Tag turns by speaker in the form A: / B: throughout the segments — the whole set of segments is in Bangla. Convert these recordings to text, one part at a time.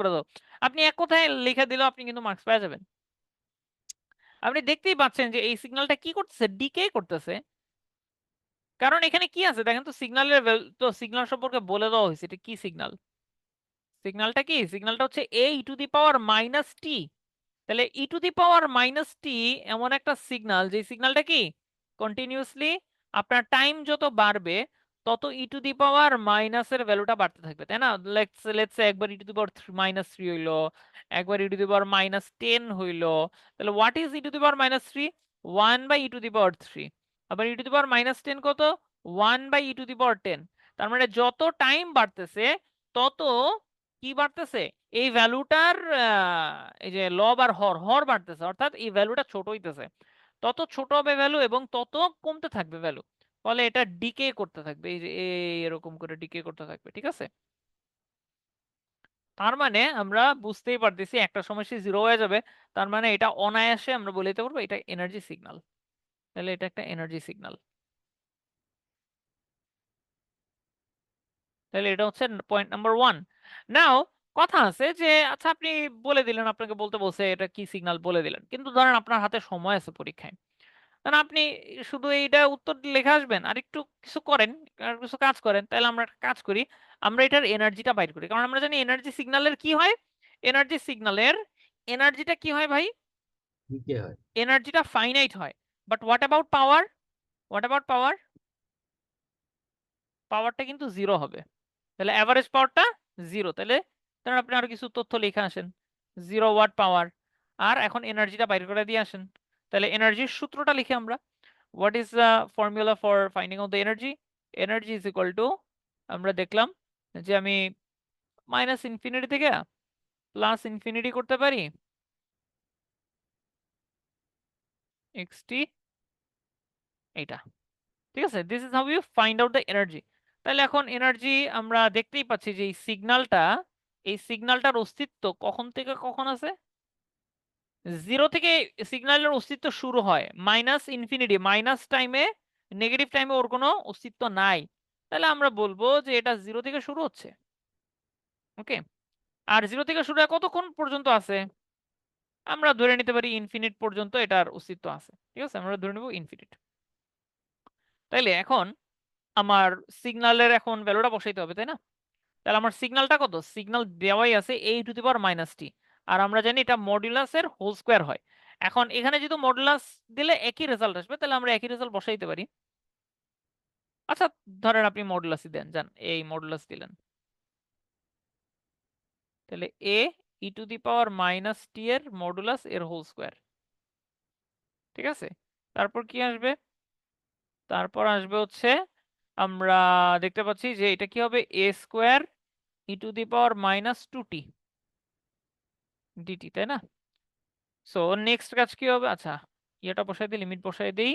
A: করে দাও। আপনি এক কথায় লিখে দিলেও আপনি কিন্তু মার্কস পেয়ে যাবেন। আপনি দেখতেই পাচ্ছেন যে এই সিগন্যালটা কি করতেছে, ডিকে করতেছে। কারণ এখানে কি আছে দেখেন তো, সিগন্যালের তো সিগন্যাল সম্পর্কে বলে দেওয়া হয়েছে এটা কি সিগন্যাল। সিগন্যালটা কি, সিগন্যালটা হচ্ছে a e⁻t। তাহলে e⁻t এমন একটা সিগন্যাল, যে সিগন্যালটা কি কন্টিনিউয়াসলি আপনার টাইম যত বাড়বে তত e⁻− এর ভ্যালুটা বাড়তে থাকবে, তাই না? লেটস সে একবার e⁻³ হইলো, একবার e⁻10 হইলো। তাহলে হোয়াট ইজ e⁻³ 1/e⁻3। আবার e⁻10 কত, 1/e⁻10। তার মানে যত টাইম বাড়তেছে তত কি বাড়তেছে, এই ভ্যালুটার এই যে লব আর হর বাড়তেছে, অর্থাৎ এই ভ্যালুটা ছোট হইতেছে। তত ছোট হবে ভ্যালু এবং তত কমতে থাকবে ভ্যালু, ফলে এটা ডিকে করতে থাকবে, এই যে এরকম করে ডিকে করতে থাকবে, ঠিক আছে? তার মানে আমরা বুঝতেই পারতেছি একটা সময় সে জিরো হয়ে যাবে, তার মানে এটা অনায়াসে আমরা বলে দিতে পারবো এটা এনার্জি সিগন্যাল। তাহলে এটা একটা এনার্জি সিগন্যাল। তাহলে এটা হচ্ছে পয়েন্ট নাম্বার 1। নাও কথা আছে যে আচ্ছা আপনি বলে দিলেন, আপনাকে বলতে বলছে এটা কি সিগন্যাল বলে দিলেন, কিন্তু ধরেন আপনার হাতে সময় আছে পরীক্ষায়, কারণ আপনি শুধু এইটা উত্তর লেখে আসবেন, আর একটু কিছু করেন, আর কিছু কাজ করেন। তাহলে আমরা একটা কাজ করি, আমরা এটার এনার্জিটা বাইর করি, কারণ আমরা জানি এনার্জি সিগন্যালের কি হয়, এনার্জি সিগন্যালের এনার্জিটা কি হয় ভাই,
B: ডিকে হয়।
A: এনার্জিটা ফাইনাইট হয়। But what about power, what about power, পাওয়ারটা কিন্তু জিরো হবে। তাহলে অ্যাভারেজ পাওয়ারটা জিরো। তাহলে ধরেন আপনি আরো কিছু তথ্য লিখে আসেন, 0 ওয়াট পাওয়ার, আর এখন এনার্জিটা বাইর করে দিয়ে আসেন। তাহলে এনার্জির সূত্রটা লিখে আমরা, what is the formula for finding out the energy? Energy is equal to, আমরা দেখলাম যে আমি মাইনাস ইনফিনিটি থেকে প্লাস ইনফিনিটি করতে পারি xt, এইটা, ঠিক আছে? This is how you find out the energy. তাহলে এখন এনার্জি আমরা দেখতেই পাচ্ছি যে এই সিগন্যালটা, এই সিগন্যালটার অস্তিত্ব কখন থেকে কখন আছে, জিরো থেকে সিগন্যালের অস্তিত্ব শুরু হয়, মাইনাস ইনফিনিটি মাইনাস টাইমে, নেগেটিভ টাইমে ওর কোনো অস্তিত্ব নাই। তাহলে আমরা বলবো যে এটা জিরো থেকে শুরু হচ্ছে। ওকে, আর জিরো থেকে শুরু হয় কতক্ষণ পর্যন্ত আছে, আমরা ধরে নিতে পারি ইনফিনিট পর্যন্ত এটার অস্তিত্ব আছে, ঠিক আছে? আমরা ধরে নেব ইনফিনিট। তাইলে এখন আমার সিগন্যালের এখন ভ্যালুটা বসাইতে হবে, তাই না? তাহলে আমার সিগন্যালটা কত, সিগন্যাল দেওয়াই আছে a⁻−t, আর আমরা জানি এটা মডুলাসের হোল স্কয়ার হয়। এখন এখানে যেহেতু মডুলাস দিলে একই রেজাল্ট আসবে, তাহলে আমরা একই রেজাল্ট বসাইতে পারি। আচ্ছা ধরেন আপনি মডুলাসই দেন, যান এই মডুলাস দিলেন, তাহলে a⁻−t এর মডুলাস এর হোল স্কয়ার, ঠিক আছে? তারপর কি আসবে, তারপর আসবে হচ্ছে আমরা দেখতে পাচ্ছি যে এটা কি হবে, a² e⁻−2t dt, তাই না? সো নেক্সট কাজ কি হবে, আচ্ছা এটা বসাই দিই, লিমিট বসাই দিই।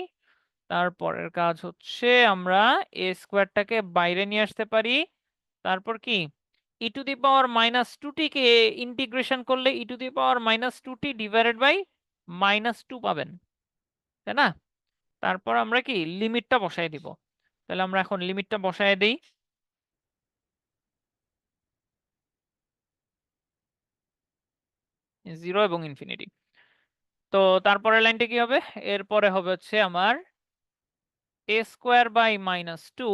A: তারপরের কাজ হচ্ছে আমরা a² বাইরে নিয়ে আসতে পারি। তারপর কি e⁻−2t কে ইন্টিগ্রেশন করলে e⁻−2t ডিভাইডেড বাই -2 পাবেন, তাই না? তারপর আমরা কি লিমিটটা বসাই দিব। তাহলে আমরা এখন লিমিটটা বসাই দিই, 0 এবং ইনফিনিটি। তো তারপরের লাইনটা কি হবে, এরপরে হবে হচ্ছে আমার a²/-2,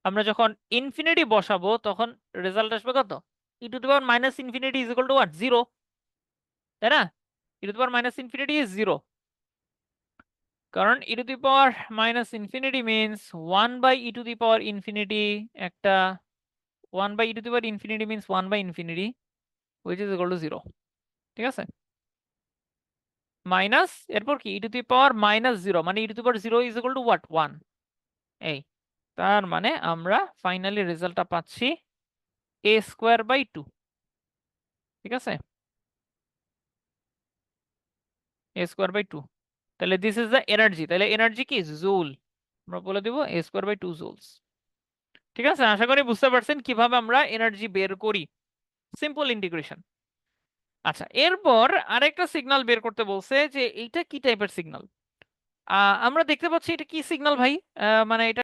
A: আমরা যখন ইনফিনিটি বসাবো তখন রেজাল্ট আসবে কত, e⁻−∞ is equal to what, 0, তাই না? e⁻−∞ ইজ 0, কারণ e⁻−∞ মিন্স 1/e⁻∞, একটা 1/e⁻∞ means 1/∞, which is equal to 0, ঠিক আছে? মাইনাস এরপর কি e⁻−0 মানে e⁻0 is equal to what, 1। এই তার মানে আমরা ফাইনালি রেজাল্টটা পাচ্ছি a²/2, ঠিক আছে? a²/2। তাহলে দিস ইজ দ্য এনার্জি। তাহলে এনার্জি কি, জুল, আমরা বলে দিব a²/2 জুলস। ঠিক আছে, আশা করি বুঝতে পারছেন কিভাবে আমরা এনার্জি বের করি, সিম্পল ইন্টিগ্রেশন। আচ্ছা এরপর আরেকটা সিগন্যাল বের করতে বলছে যে এইটা কি টাইপের সিগন্যাল। আমরা দেখতে পাচ্ছি এটা কি সিগন্যাল ভাই, মানে এটা